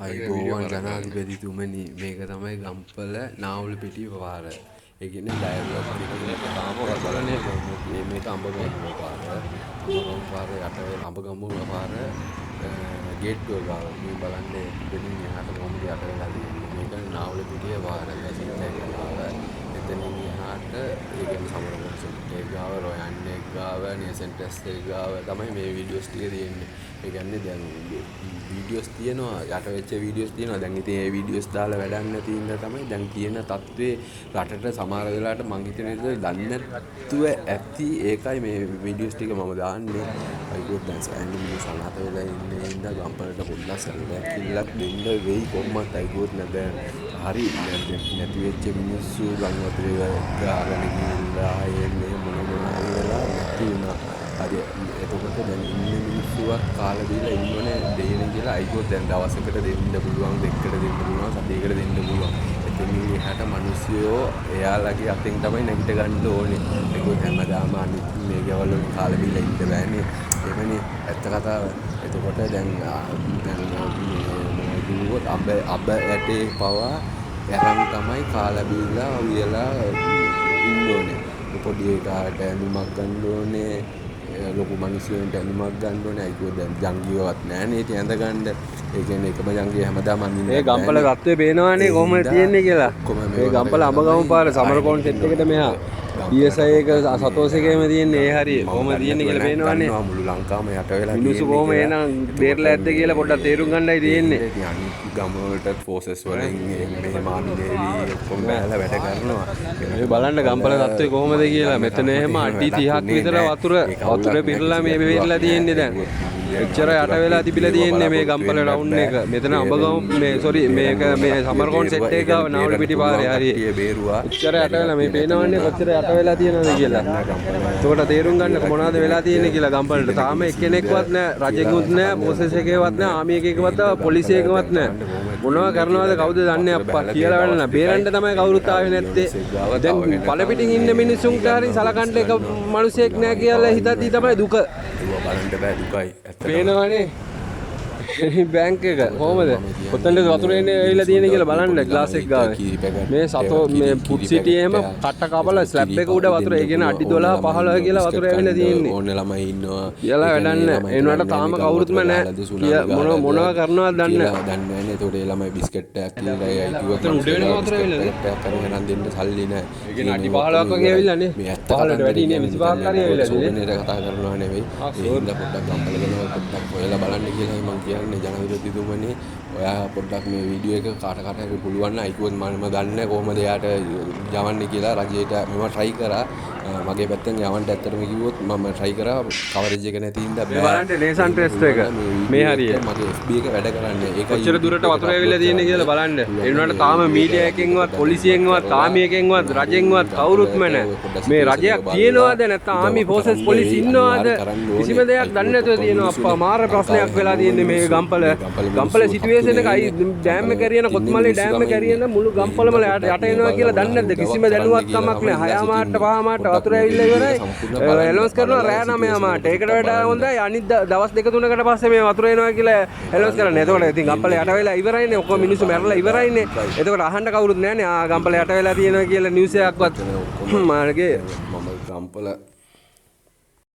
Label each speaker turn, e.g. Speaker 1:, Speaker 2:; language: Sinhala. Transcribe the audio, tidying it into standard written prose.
Speaker 1: අයිබෝවන් ජනාධිපතිතුමනි මේක තමයි ගම්පල නාවුල පිටිය පාර. ඒ කියන්නේ ඩයලොග් දෙකකට තාම බලන්නේ මේක අඹගමුව පාර. අඹගමුව පාර යට අඹගමුව පාර ගේට්ටුව ගාව. මේ බලන්නේ පිටින් එහාට කොහොමද යට වෙලා තියෙන්නේ. මේක නාවුල පිටිය පාර. එතනින් එහාට ඒ කියන්නේ සමරකෝන් සෙන්ටර් ගාව, රොයන් එක ගාව, නියසෙන්ටස් එක ගාව තමයි මේ වීඩියෝස් ටික තියෙන්නේ. ඒ කියන්නේ දැන් වීඩියෝස් තියෙනවා යට වෙච්ච වීඩියෝස් තියෙනවා. දැන් ඉතින් ඒ වීඩියෝස් දාලා වැඩක් නැති ඉඳලා තමයි දැන් තියෙන තත්ත්වේ රටට සමහර වෙලාවට මං හිතන විදිහට දන්නේ නැතුව ඇති. ඒකයි මේ වීඩියෝස් ටික මම දාන්නේ. අයිකෝත් දැන් සෑහෙන මිනිස්සු අනාථ වෙලා ඉන්නේ ඉඳලා ගම්පලට පොඩ්ඩක් සැලකිල්ලක් දෙන්න වෙයි කොහොමත් අයිකෝත් නැද. හරි නැති වෙච්ච මිනිස්සු ගංගාවතරේ ගාගෙන ගිහිල්ලා එන්නේ මොන වෙලා නැති වුණා. හරි එතකොට දැන් ඉන්නේ මිනිස්සුවක් කාලා දීලා ඉන්නෝනේ දෙයින් කියලා අයිකෝත් දැන් දවසකට දෙන්න පුළුවන් දෙකකට දෙන්න පුළුවන් සතියකට දෙන්න පුළුවන්. එතනින් එහාට මිනිස්සුયો එයාලගේ අතින් තමයි නැගිට ගන්න ඕනේ. ඒකෝ හැමදාම අනිත් මේ ගෙවල් වල කාලා දීලා ඉන්න බෑනේ. එවනේ ඇත්ත කතාව. එතකොට දැන් දුවොත් අබ ඇටේ පවා යරන් තමයි කාලා බීලා උයලා ඉන්න ඕනේ. පොඩි එකාට ඇඳුමක් ගන්න ඕනේ. ලොකු මිනිස්සුන්ට ඇඳුමක් ගන්න ඕනේ. අයිකෝ දැන් ජංගියවත් නැහනේ ඉතින් ඇඳ ගන්න. ඒ කියන්නේ එකම ජංගිය හැමදාම අඳින්න
Speaker 2: මේ ගම්පල තත්ත්වය පේනවනේ කොහොමද තියෙන්නේ කියලා. මේ ගම්පල අඹගම පාර සමරකෝන් සෙට් එකට මෙහා PSI එක සතෝසේකේම තියෙන්නේ ඒ හරිය. කොහොමද තියෙන්නේ කියලා පේනවනේ.
Speaker 1: මුළු ලංකාවම යට වෙලා
Speaker 2: මිනිස්සු කොහොම එනං බේරලා ඇද්ද කියලා පොඩ්ඩක් තේරුම් ගන්නයි තියෙන්නේ.
Speaker 1: ගම වලට ෆෝසස් වලින් මෙහෙම ආමිනේවි ඔක්කොම බැලලා වැඩ කරනවා.
Speaker 2: මේ බලන්න ගම්පල තත්ත්වය කොහොමද කියලා. මෙතන එහෙම අඩි 30ක් විතර වතුර පිරලා මේ වෙවිලා තියෙන්නේ දැන්. එච්චර යට වෙලා තිබිලා තියෙන්නේ මේ ගම්පල ටවුන් එක. මෙතන අඹගම මේ සෝරි මේක මේ සමරකෝන් සෙට් එක ගාව නාවුල පිටි පාරේ හරිය. එච්චර යට වෙලා මේ පේනවන්නේ කොච්චර යට වෙලා තියෙනවද කියලා. එතකොට තේරුම් ගන්න මොනවද වෙලා තියෙන්නේ කියලා ගම්පලට. තාම එක්කෙනෙක්වත් නැහැ, රජෙකුත් නැහැ, පොලිස් එකේවත් නැහැ, ආමි එකේකවත් පොලිසිය එකේවත් නැහැ. මොනවා කරනවද කවුද දන්නේ අප්පා කියලා වැඩ නැහැ. බේරන්න තමයි කවුරුත් ආවේ නැත්තේ. දැන් පළ පිටින් ඉන්න මිනිස්සුන්ට හරි සලකන්න එක මිනිසෙක් නැහැ කියලා හිතද්දි තමයි දුක.
Speaker 1: බලන්න බෑ දුකයි.
Speaker 2: පේනවනේ බැංක් එක කොහමද ඔතනට වතුර එන්නේ ඇවිල්ලා තියෙන කියලා බලන්න ග්ලාස් එක ගාවේ මේ සතෝ මේ පුත් සිටි එහෙම කට්ට කපලා ස්ලැබ් එක උඩ වතුර ඒ කියන්නේ අඩි 12 15 කියලා වතුර ඇවිල්ලා තියෙන්නේ
Speaker 1: ඕනේ ළමයි ඉන්නවා
Speaker 2: කියලා වැඩක් නැහැ. ඒ වුණාට තාම කවුරුත්ම නැහැ. මොනවා කරනවද දන්නේ නැහැ.
Speaker 1: දන්නේ නැහැ නේ. ඒතකොට ඒ ළමයි බිස්කට් එකක් කියලා ඒ කිව්වා
Speaker 2: උඩ වෙන වතුර ඇවිල්ලා
Speaker 1: නේ. කරගෙන දෙන්න සල්ලි නැහැ.
Speaker 2: ඒ කියන්නේ අඩි 15ක් වගේ ඇවිල්ලා නේ. 15ට වැඩි නේ 25ක් හරි ඇවිල්ලා නේ.
Speaker 1: කතා කරනවා නෙවෙයි. ඒ හින්දා පොඩ්ඩක් ගම්පල දෙනවා පොඩ්ඩක් ඔයාලා බලන්න කියලා මම කියන්නේ ජනවිරෝධීතුමනි. ඔයා පොඩ්ඩක් මේ වීඩියෝ එක කාට හරි පුළුවන් නම් අයිකෝත් මම දන්නේ කොහොමද එයාට යවන්නේ කියලා රජයට මම try කරා. මගේ පැත්තෙන් යවන්න ඇත්තටම කිව්වොත් මම try කරා කවරේජ් එක නැති හින්දා
Speaker 2: බෑ. බලන්න ලේසන් ටෙස්ට් එක මේ හරිය
Speaker 1: මගේ FB එක වැඩ කරන්නේ. ඒක
Speaker 2: කොච්චර දුරට වතුර ඇවිල්ලා තියෙන්නේ කියලා බලන්න. ඒ වුණාට තාම මීඩියා එකෙන්වත් පොලිසියෙන්වත් ආමි එකෙන්වත් රජෙන්වත් කවුරුත්ම නැහැ. මේ රජයක් තියෙනවද නැත්නම් ආමි ෆෝසස් පොලිස් ඉන්නවද කිසිම දෙයක් දන්නේ නැතුව තියෙනවා අප්පා. මාර ප්‍රශ්නයක් වෙලා තියෙන්නේ මේ ගම්පල සිටුේෂන් එකයි. ඩෑම් එක ඇරියන කොත්මලේ ඩෑම් එක ඇරියන මුළු ගම්පලම යට එනවා කියලා දන්නේ නැද්ද? කිසිම දැනුවත්කමක් නැහැ. 6 මාට 5 මාට වතුර ඇවිල්ලා ඉවරයි. එලොන්ස් කරනවා රෑ 9 මාට. ඒකට වඩා හොඳයි අනිත් දවස් 2-3කට පස්සේ මේ වතුර එනවා කියලා එලොන්ස් කරන්නේ. එතකොට ඉතින් ගම්පල යට වෙලා ඉවරයිනේ. ඔක්කොම මිනිස්සු මැරලා ඉවරයිනේ. එතකොට අහන්න කවුරුත් නැහැනේ. ගම්පල යට වෙලා තියෙනවා කියලා නිවුස් එකක්වත් මාගේ
Speaker 1: මම ගම්පල